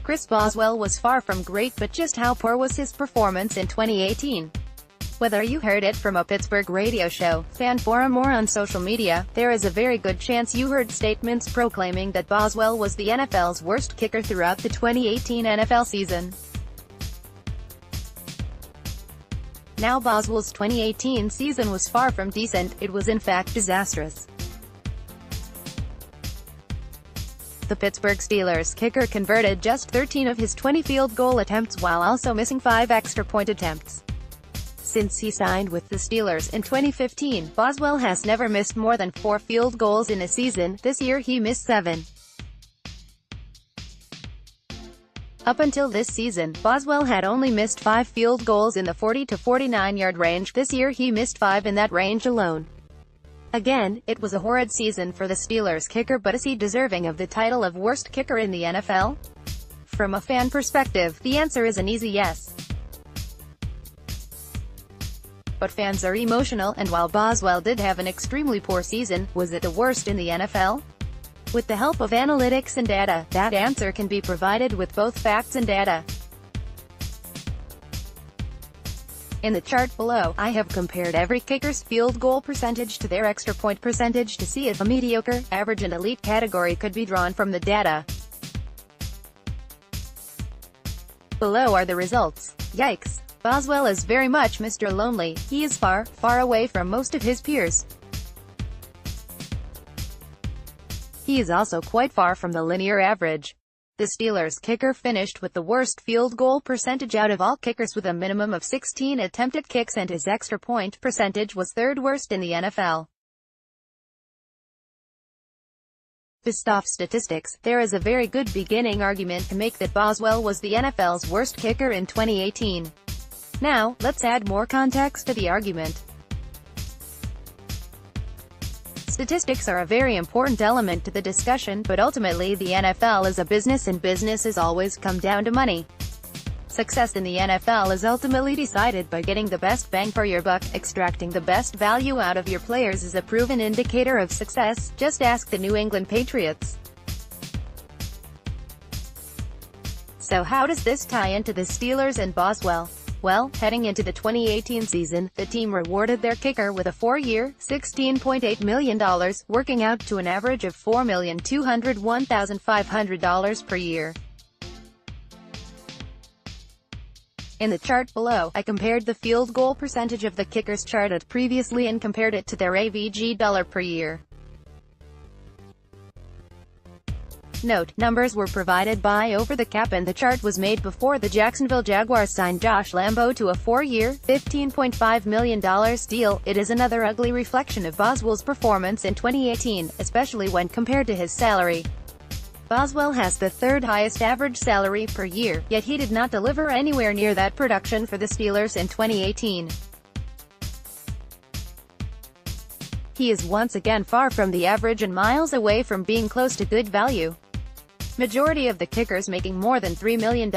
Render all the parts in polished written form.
Chris Boswell was far from great, but just how poor was his performance in 2018? Whether you heard it from a Pittsburgh radio show, fan forum or on social media, there is a very good chance you heard statements proclaiming that Boswell was the NFL's worst kicker throughout the 2018 NFL season. Now Boswell's 2018 season was far from decent, it was in fact disastrous. The Pittsburgh Steelers kicker converted just 13 of his 20 field goal attempts while also missing 5 extra point attempts. Since he signed with the Steelers in 2015, Boswell has never missed more than 4 field goals in a season. This year he missed 7. Up until this season, Boswell had only missed 5 field goals in the 40 to 49-yard range. This year he missed 5 in that range alone. Again, it was a horrid season for the Steelers kicker, but is he deserving of the title of worst kicker in the NFL? From a fan perspective, the answer is an easy yes. But fans are emotional, and while Boswell did have an extremely poor season, was it the worst in the NFL? With the help of analytics and data, that answer can be provided with both facts and data. In the chart below, I have compared every kicker's field goal percentage to their extra point percentage to see if a mediocre, average and elite category could be drawn from the data. Below are the results. Yikes! Boswell is very much Mr. Lonely. He is far, far away from most of his peers. He is also quite far from the linear average. The Steelers kicker finished with the worst field goal percentage out of all kickers with a minimum of 16 attempted kicks, and his extra point percentage was third worst in the NFL. Based off statistics, there is a very good beginning argument to make that Boswell was the NFL's worst kicker in 2018. Now, let's add more context to the argument. Statistics are a very important element to the discussion, but ultimately the NFL is a business, and businesses always come down to money. Success in the NFL is ultimately decided by getting the best bang for your buck. Extracting the best value out of your players is a proven indicator of success. Just ask the New England Patriots. So how does this tie into the Steelers and Boswell? Well, heading into the 2018 season, the team rewarded their kicker with a 4-year, $16.8 million, working out to an average of $4,201,500 per year. In the chart below, I compared the field goal percentage of the kickers charted previously and compared it to their AVG dollar per year. Note, numbers were provided by Over the Cap, and the chart was made before the Jacksonville Jaguars signed Josh Lambo to a 4-year, $15.5 million deal. It is another ugly reflection of Boswell's performance in 2018, especially when compared to his salary. Boswell has the third highest average salary per year, yet he did not deliver anywhere near that production for the Steelers in 2018. He is once again far from the average and miles away from being close to good value. Majority of the kickers making more than $3 million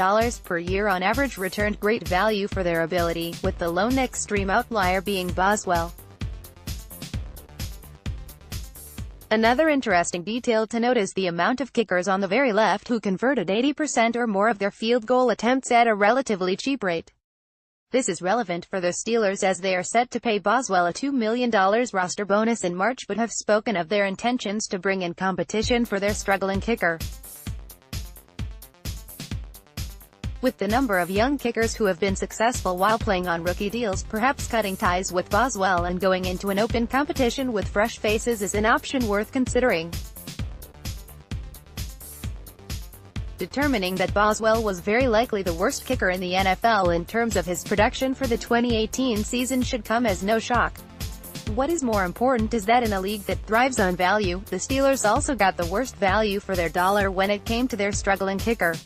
per year on average returned great value for their ability, with the lone extreme outlier being Boswell. Another interesting detail to note is the amount of kickers on the very left who converted 80% or more of their field goal attempts at a relatively cheap rate. This is relevant for the Steelers as they are set to pay Boswell a $2 million roster bonus in March, but have spoken of their intentions to bring in competition for their struggling kicker. With the number of young kickers who have been successful while playing on rookie deals, perhaps cutting ties with Boswell and going into an open competition with fresh faces is an option worth considering. Determining that Boswell was very likely the worst kicker in the NFL in terms of his production for the 2018 season should come as no shock. What is more important is that in a league that thrives on value, the Steelers also got the worst value for their dollar when it came to their struggling kicker.